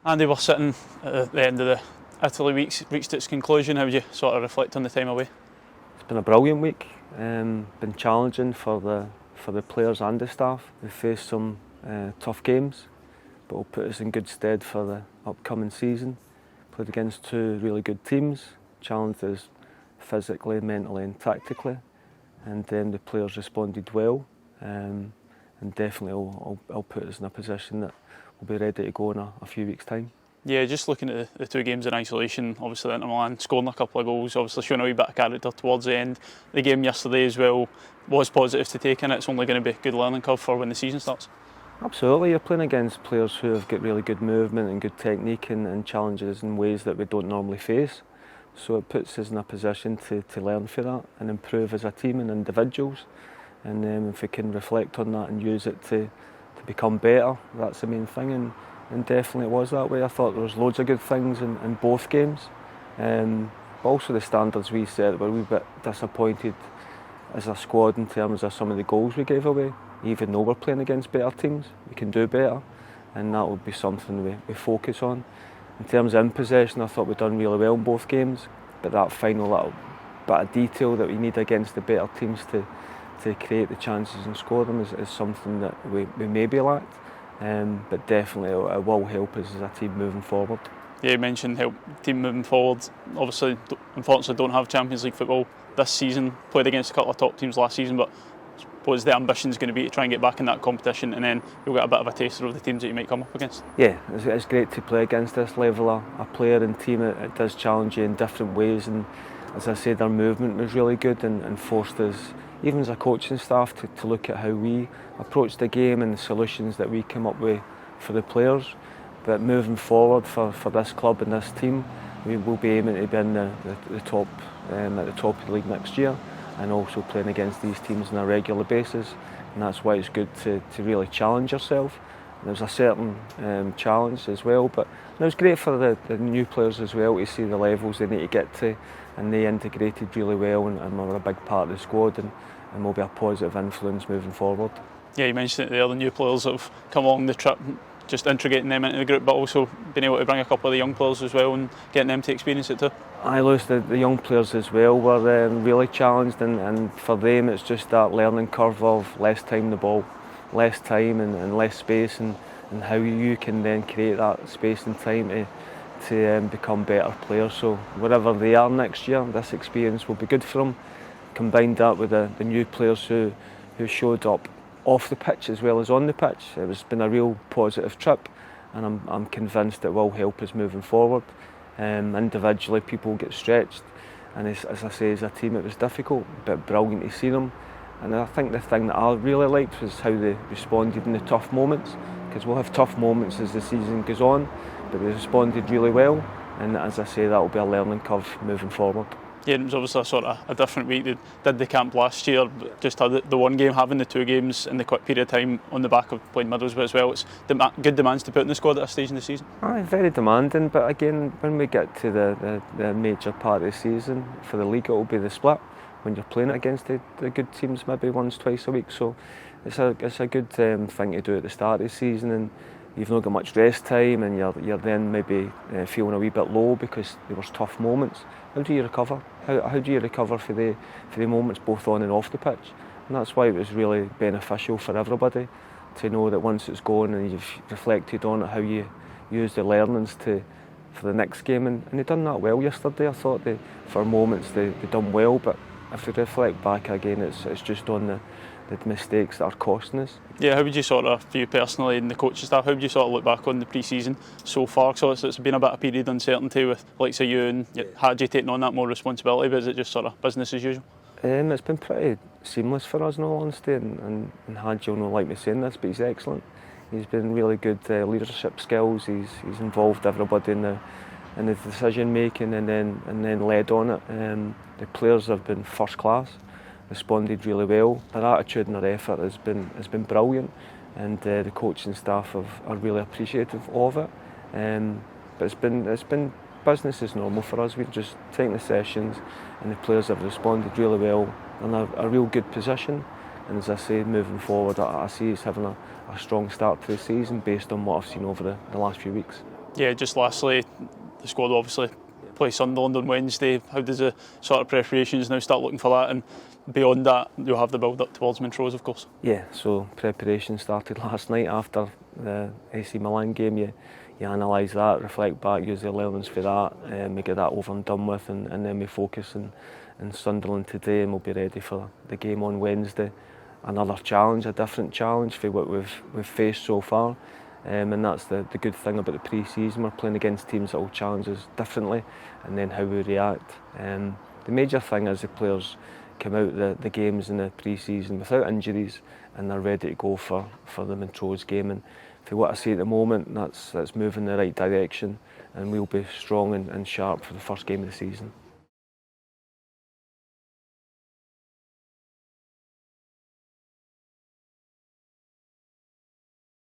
Andy, we're sitting at the end of the Italy week, reached its conclusion. How would you sort of reflect on the time away? It's been a brilliant week. Been challenging for the players and the staff. We faced some tough games, but will put us in good stead for the upcoming season. Played against two really good teams, challenged us physically, mentally and tactically, and the players responded well, and definitely will put us in a position that we'll be ready to go in a few weeks' time. Yeah, just looking at the two games in isolation, obviously Inter Milan scoring a couple of goals, obviously showing a wee bit of character towards the end. The game yesterday as well was positive to take in. It's only going to be a good learning curve for when the season starts. Absolutely, you're playing against players who have got really good movement and good technique and challenges in ways that we don't normally face. So it puts us in a position to learn for that and improve as a team and individuals. And if we can reflect on that and use it to become better, that's the main thing. And definitely it was that way. I thought there was loads of good things in both games. But also the standards we set were a wee bit disappointed as a squad in terms of some of the goals we gave away. Even though we're playing against better teams, we can do better, and that would be something we focus on. In terms of in possession, I thought we'd done really well in both games, but that final little bit of detail that we need against the better teams to create the chances and score them is something that we maybe lacked, but definitely it will help us as a team moving forward. Yeah, you mentioned help team moving forward. Obviously, unfortunately, don't have Champions League football this season. Played against a couple of top teams last season, but I suppose the ambition is going to be to try and get back in that competition, and then you'll get a bit of a taster of the teams that you might come up against. Yeah, it's great to play against this level of player and team. It does challenge you in different ways, and as I said, our movement was really good and forced us, even as a coaching staff, to look at how we approach the game and the solutions that we come up with for the players. But moving forward for this club and this team, we will be aiming to be in the top at the top of the league next year, and also playing against these teams on a regular basis. And that's why it's good to really challenge yourself. And there's a certain challenge as well, but it was great for the new players as well to see the levels they need to get to, and they integrated really well and were a big part of the squad, and will be a positive influence moving forward. Yeah, you mentioned it there, the new players that have come along the trip, just integrating them into the group, but also being able to bring a couple of the young players as well and getting them to experience it too. The young players as well were really challenged, and for them it's just that learning curve of less time the ball, less time and less space, and how you can then create that space and time to become better players. So wherever they are next year, this experience will be good for them. Combined that with the new players who showed up off the pitch as well as on the pitch, it's been a real positive trip, and I'm convinced it will help us moving forward. Individually, people get stretched, and as I say, as a team, it was difficult, but brilliant to see them. And I think the thing that I really liked was how they responded in the tough moments, because we'll have tough moments as the season goes on, but they responded really well, and as I say, that will be a learning curve moving forward. Yeah, it was obviously a sort of a different week. They did the camp last year, but just had the one game, having the two games in the quick period of time on the back of playing Middlesbrough as well. It's good demands to put in the squad at this stage in the season. Very demanding, but again, when we get to the major part of the season for the league, it will be the split when you're playing against the good teams maybe once, twice a week. So it's a good thing to do at the start of the season, and you've not got much rest time, and you're then maybe feeling a wee bit low because there was tough moments. How do you recover? How do you recover for the moments both on and off the pitch? And that's why it was really beneficial for everybody to know that once it's gone and you've reflected on it, how you use the learnings for the next game. And they done that well yesterday. I thought for moments they done well, but if we reflect back again, it's just on the mistakes that are costing us. Yeah, how would you sort of, for you personally and the coaching staff, how would you sort of look back on the pre-season so far? So it's been a bit of period of uncertainty with likes of you and Hadji taking on that more responsibility, but is it just sort of business as usual? It's been pretty seamless for us in all honesty, and Hadji will not like me saying this, but he's excellent. He's been really good leadership skills. He's involved everybody in the decision making and then led on it. The players have been first class, responded really well. Their attitude and their effort has been brilliant, and the coaching staff are really appreciative of it. But it's been business as normal for us. We've just taken the sessions, and the players have responded really well in a real good position. And as I say, moving forward, I see us having a strong start to the season based on what I've seen over the last few weeks. Yeah, just lastly, the squad will obviously play Sunderland on Wednesday. How does the sort of preparations now start looking for that? And beyond that, you'll have the build up towards Montrose, of course. Yeah, so preparation started last night after the AC Milan game. You analyse that, reflect back, use the learnings for that, we get that over and done with, and then we focus on Sunderland today, and we'll be ready for the game on Wednesday. Another challenge, a different challenge for what we've faced so far. And that's the good thing about the pre-season. We're playing against teams that will challenge us differently, and then how we react. The major thing is the players come out the games in the pre-season without injuries, and they're ready to go for the Montrose game. And for what I see at the moment, that's moving in the right direction, and we'll be strong and sharp for the first game of the season.